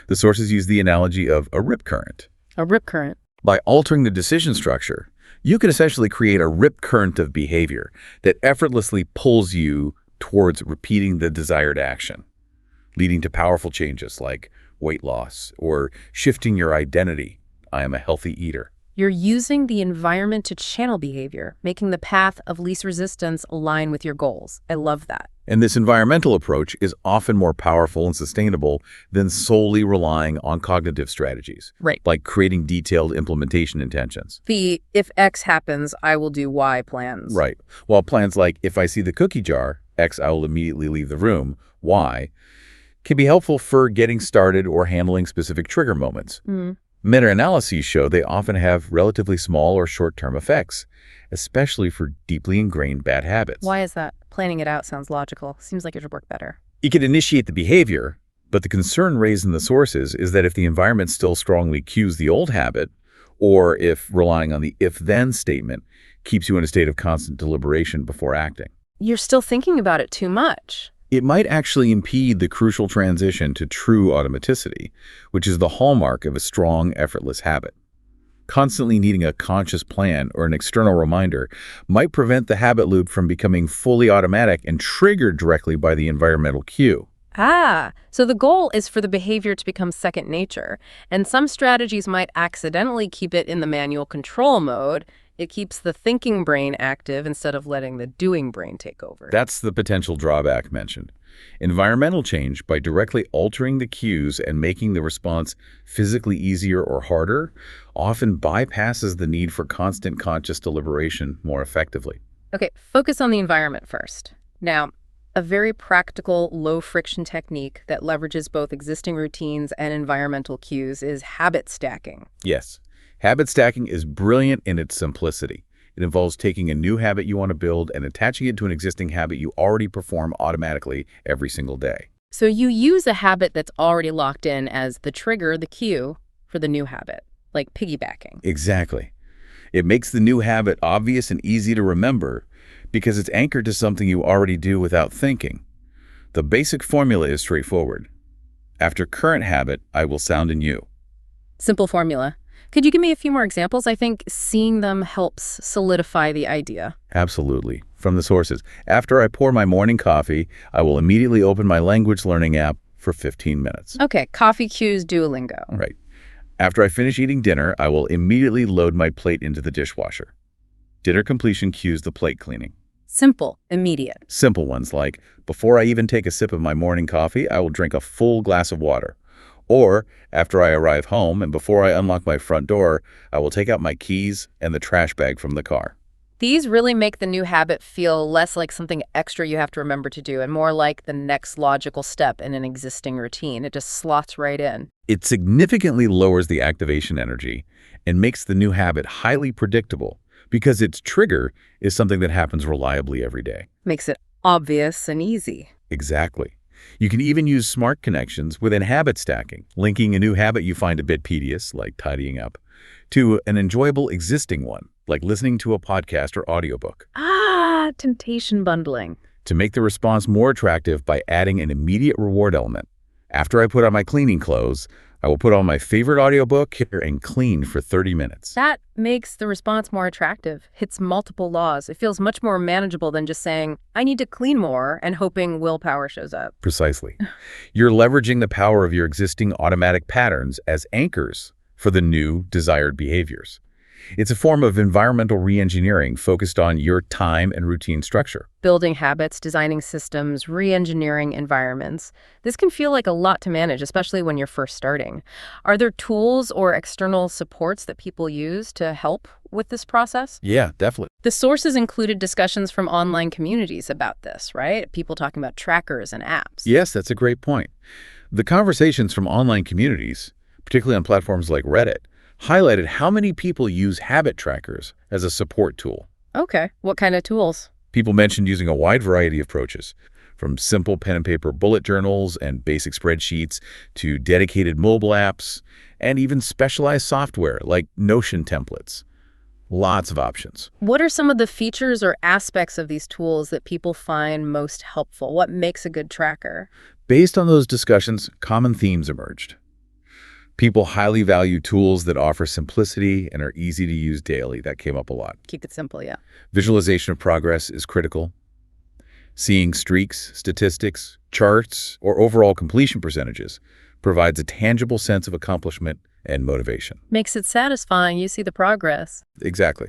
The sources use the analogy of a rip current. A rip current. By altering the decision structure, you can essentially create a rip current of behavior that effortlessly pulls you towards repeating the desired action, leading to powerful changes like weight loss or shifting your identity, I am a healthy eater. You're using the environment to channel behavior, making the path of least resistance align with your goals. I love that. And this environmental approach is often more powerful and sustainable than solely relying on cognitive strategies, Right. like creating detailed implementation intentions. The if X happens, I will do Y plans. Right. While plans like, if I see the cookie jar, X, I will immediately leave the room, Y, can be helpful for getting started or handling specific trigger moments. Meta-analyses show they often have relatively small or short-term effects, especially for deeply ingrained bad habits. Why is that? Planning it out sounds logical. Seems like it would work better. It can initiate the behavior, but the concern raised in the sources is that if the environment still strongly cues the old habit, or if relying on the if-then statement keeps you in a state of constant deliberation before acting, You're still thinking about it too much. it might actually impede the crucial transition to true automaticity, which is the hallmark of a strong, effortless habit. Constantly needing a conscious plan or an external reminder might prevent the habit loop from becoming fully automatic and triggered directly by the environmental cue. So the goal is for the behavior to become second nature, and some strategies might accidentally keep it in the manual control mode. It keeps the thinking brain active instead of letting the doing brain take over. That's the potential drawback mentioned. Environmental change, by directly altering the cues and making the response physically easier or harder, often bypasses the need for constant conscious deliberation more effectively. Okay, focus on the environment first. Now, a very practical, low-friction technique that leverages both existing routines and environmental cues is habit stacking. Yes, habit stacking is brilliant in its simplicity. It involves taking a new habit you want to build and attaching it to an existing habit you already perform automatically every single day. So you use a habit that's already locked in as the trigger, the cue, for the new habit, like piggybacking. Exactly. It makes the new habit obvious and easy to remember because it's anchored to something you already do without thinking. The basic formula is straightforward. After current habit, I will sound in you. Simple formula. Could you give me a few more examples? I think seeing them helps solidify the idea. Absolutely. From the sources. After I pour my morning coffee, I will immediately open my language learning app for 15 minutes. Okay, coffee cues Duolingo. Right. After I finish eating dinner, I will immediately load my plate into the dishwasher. Dinner completion cues the plate cleaning. Simple, immediate. Simple ones like, before I even take a sip of my morning coffee, I will drink a full glass of water. Or, after I arrive home and before I unlock my front door, I will take out my keys and the trash bag from the car. These really make the new habit feel less like something extra you have to remember to do and more like the next logical step in an existing routine. It just slots right in. It significantly lowers the activation energy and makes the new habit highly predictable because its trigger is something that happens reliably every day. Makes it obvious and easy. Exactly. You can even use smart connections within habit stacking, linking a new habit you find a bit tedious, like tidying up, to an enjoyable existing one, like listening to a podcast or audiobook. Temptation bundling. To make the response more attractive by adding an immediate reward element. After I put on my cleaning clothes, I will put on my favorite audiobook and clean for 30 minutes. That makes the response more attractive, hits multiple laws. It feels much more manageable than just saying, I need to clean more and hoping willpower shows up. Precisely. You're leveraging the power of your existing automatic patterns as anchors for the new desired behaviors. It's a form of environmental reengineering focused on your time and routine structure. Building habits, designing systems, re-engineering environments. This can feel like a lot to manage, especially when you're first starting. Are there tools or external supports that people use to help with this process? Yeah, definitely. The sources included discussions from online communities about this, right? People talking about trackers and apps. Yes, that's a great point. The conversations from online communities, particularly on platforms like Reddit, highlighted how many people use habit trackers as a support tool. Okay, what kind of tools? People mentioned using a wide variety of approaches, from simple pen and paper bullet journals and basic spreadsheets to dedicated mobile apps and even specialized software like Notion templates. Lots of options. What are some of the features or aspects of these tools that people find most helpful? What makes a good tracker? Based on those discussions, common themes emerged. People highly value tools that offer simplicity and are easy to use daily. That came up a lot. Keep it simple, yeah. Visualization of progress is critical. Seeing streaks, statistics, charts, or overall completion percentages provides a tangible sense of accomplishment and motivation. Makes it satisfying. You see the progress. Exactly.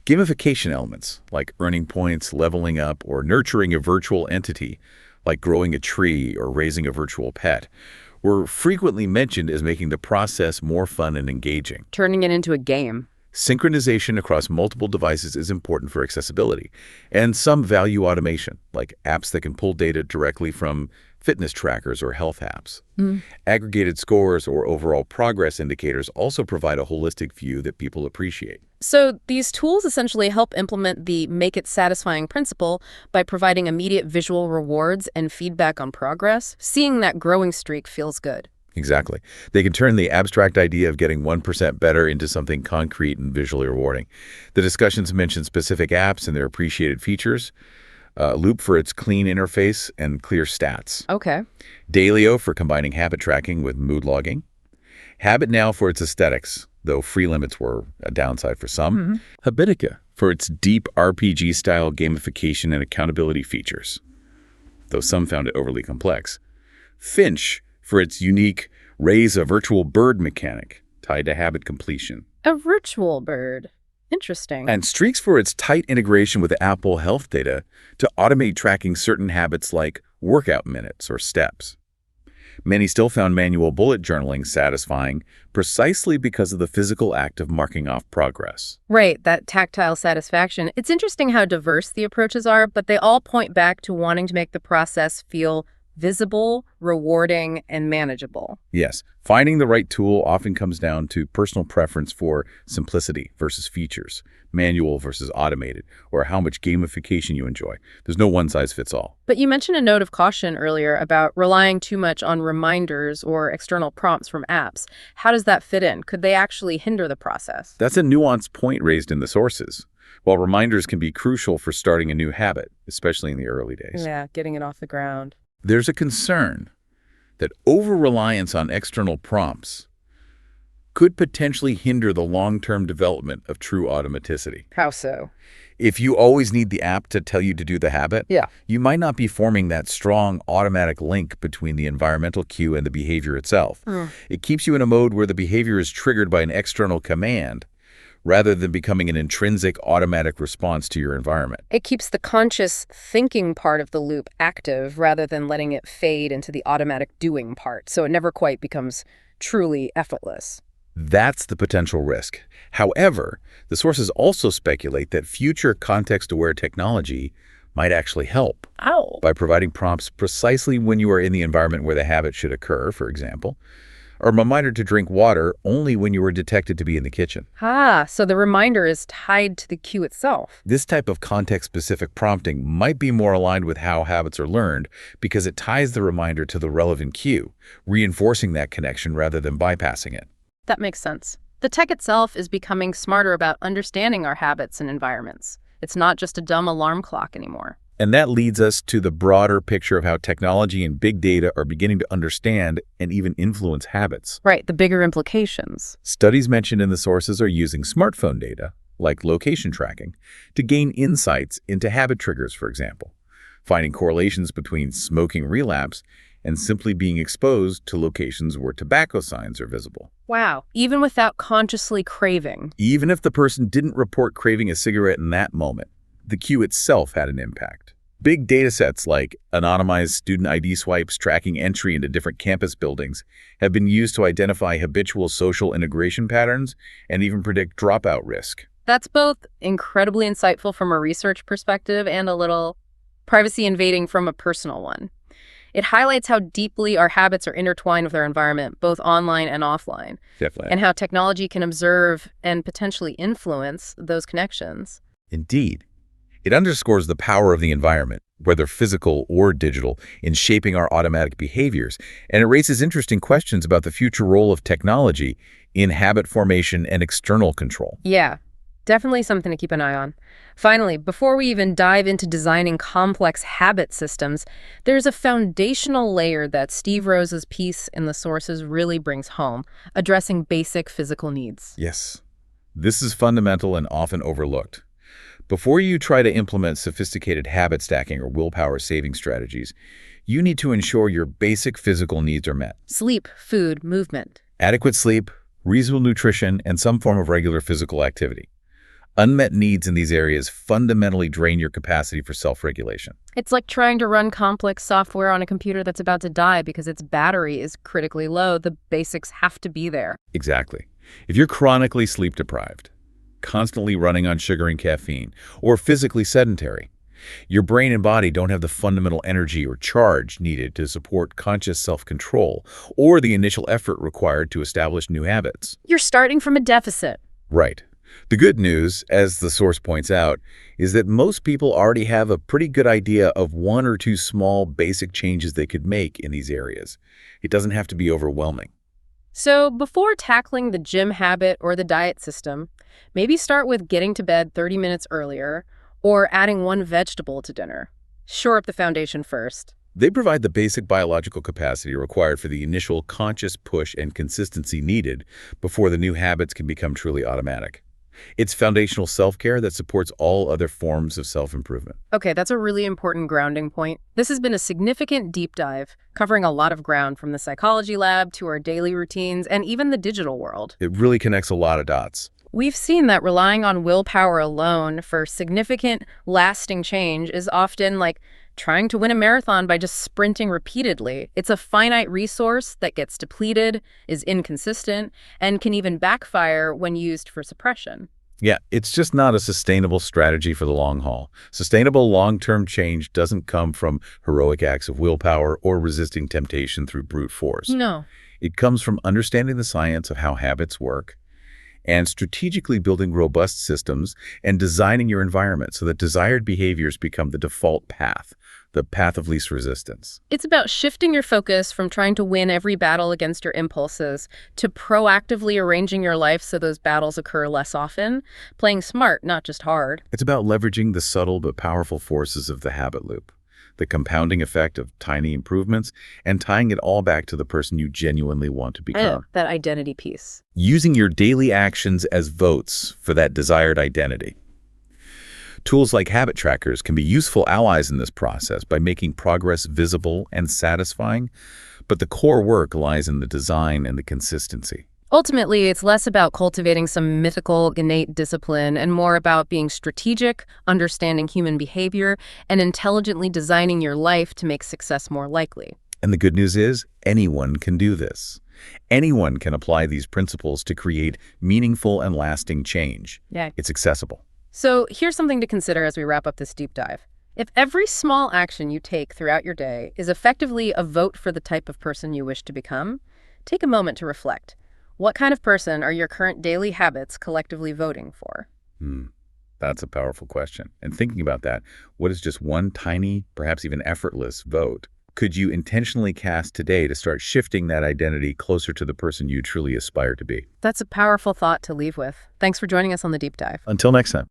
Gamification elements, like earning points, leveling up, or nurturing a virtual entity, like growing a tree or raising a virtual pet, were frequently mentioned as making the process more fun and engaging. Turning it into a game. Synchronization across multiple devices is important for accessibility, and some value automation, like apps that can pull data directly from fitness trackers or health apps. Aggregated scores or overall progress indicators also provide a holistic view that people appreciate. So these tools essentially help implement the make it satisfying principle by providing immediate visual rewards and feedback on progress. Seeing that growing streak feels good. Exactly. They can turn the abstract idea of getting 1% better into something concrete and visually rewarding. The discussions mention specific apps and their appreciated features. Loop for its clean interface and clear stats. Okay. Dailyo for combining habit tracking with mood logging. Habit Now for its aesthetics, though free limits were a downside for some. Habitica for its deep RPG-style gamification and accountability features, though some found it overly complex. Finch for its unique raise a virtual bird mechanic tied to habit completion. A virtual bird. Interesting. And Streaks for its tight integration with Apple Health data to automate tracking certain habits like workout minutes or steps. Many still found manual bullet journaling satisfying precisely because of the physical act of marking off progress. Right, that tactile satisfaction. It's interesting how diverse the approaches are, but they all point back to wanting to make the process feel visible, rewarding, and manageable. Yes, finding the right tool often comes down to personal preference for simplicity versus features, manual versus automated, or how much gamification you enjoy. There's no one-size-fits-all. But you mentioned a note of caution earlier about relying too much on reminders or external prompts from apps. How does that fit in? Could they actually hinder the process? That's a nuanced point raised in the sources. While reminders can be crucial for starting a new habit, especially in the early days. Yeah, getting it off the ground. There's a concern that over-reliance on external prompts could potentially hinder the long-term development of true automaticity. How so? If you always need the app to tell you to do the habit, you might not be forming that strong automatic link between the environmental cue and the behavior itself. It keeps you in a mode where the behavior is triggered by an external command, rather than becoming an intrinsic automatic response to your environment. It keeps the conscious thinking part of the loop active rather than letting it fade into the automatic doing part, so it never quite becomes truly effortless. That's the potential risk. However, the sources also speculate that future context-aware technology might actually help by providing prompts precisely when you are in the environment where the habit should occur, for example, or a reminder to drink water only when you were detected to be in the kitchen. So the reminder is tied to the cue itself. This type of context-specific prompting might be more aligned with how habits are learned because it ties the reminder to the relevant cue, reinforcing that connection rather than bypassing it. That makes sense. The tech itself is becoming smarter about understanding our habits and environments. It's not just a dumb alarm clock anymore. And that leads us to the broader picture of how technology and big data are beginning to understand and even influence habits. Right, the bigger implications. Studies mentioned in the sources are using smartphone data, like location tracking, to gain insights into habit triggers, for example, finding correlations between smoking relapse and simply being exposed to locations where tobacco signs are visible. Wow, even without consciously craving. Even if the person didn't report craving a cigarette in that moment, the cue itself had an impact. Big data sets like anonymized student ID swipes tracking entry into different campus buildings have been used to identify habitual social integration patterns and even predict dropout risk. That's both incredibly insightful from a research perspective and a little privacy invading from a personal one. It highlights how deeply our habits are intertwined with our environment, both online and offline. Definitely. And how technology can observe and potentially influence those connections. Indeed. It underscores the power of the environment, whether physical or digital, in shaping our automatic behaviors, and it raises interesting questions about the future role of technology in habit formation and external control. Yeah, definitely something to keep an eye on. Finally, before we even dive into designing complex habit systems, there's a foundational layer that Steve Rose's piece in the sources really brings home, addressing basic physical needs. Yes, this is fundamental and often overlooked. Before you try to implement sophisticated habit stacking or willpower saving strategies, you need to ensure your basic physical needs are met. Sleep, food, movement. Adequate sleep, reasonable nutrition, and some form of regular physical activity. Unmet needs in these areas fundamentally drain your capacity for self-regulation. It's like trying to run complex software on a computer that's about to die because its battery is critically low. The basics have to be there. Exactly. If you're chronically sleep-deprived, constantly running on sugar and caffeine, or physically sedentary, your brain and body don't have the fundamental energy or charge needed to support conscious self-control or the initial effort required to establish new habits. You're starting from a deficit. Right. The good news, as the source points out, is that most people already have a pretty good idea of one or two small basic changes they could make in these areas. It doesn't have to be overwhelming. So before tackling the gym habit or the diet system, maybe start with getting to bed 30 minutes earlier or adding one vegetable to dinner. Shore up the foundation first. They provide the basic biological capacity required for the initial conscious push and consistency needed before the new habits can become truly automatic. It's foundational self-care that supports all other forms of self-improvement. Okay, that's a really important grounding point. This has been a significant deep dive, covering a lot of ground from the psychology lab to our daily routines and even the digital world. It really connects a lot of dots. We've seen that relying on willpower alone for significant, lasting change is often like trying to win a marathon by just sprinting repeatedly. It's a finite resource that gets depleted, is inconsistent, and can even backfire when used for suppression. Yeah, it's just not a sustainable strategy for the long haul. Sustainable long-term change doesn't come from heroic acts of willpower or resisting temptation through brute force. No. It comes from understanding the science of how habits work and strategically building robust systems and designing your environment so that desired behaviors become the default path, the path of least resistance. It's about shifting your focus from trying to win every battle against your impulses to proactively arranging your life so those battles occur less often, playing smart, not just hard. It's about leveraging the subtle but powerful forces of the habit loop, the compounding effect of tiny improvements, and tying it all back to the person you genuinely want to become. That identity piece. Using your daily actions as votes for that desired identity. Tools like habit trackers can be useful allies in this process by making progress visible and satisfying, but the core work lies in the design and the consistency. Ultimately, it's less about cultivating some mythical, innate discipline and more about being strategic, understanding human behavior, and intelligently designing your life to make success more likely. And the good news is, anyone can do this. Anyone can apply these principles to create meaningful and lasting change. Yeah. It's accessible. So here's something to consider as we wrap up this deep dive. If every small action you take throughout your day is effectively a vote for the type of person you wish to become, take a moment to reflect. What kind of person are your current daily habits collectively voting for? That's a powerful question. And thinking about that, what is just one tiny, perhaps even effortless vote could you intentionally cast today to start shifting that identity closer to the person you truly aspire to be? That's a powerful thought to leave with. Thanks for joining us on the deep dive. Until next time.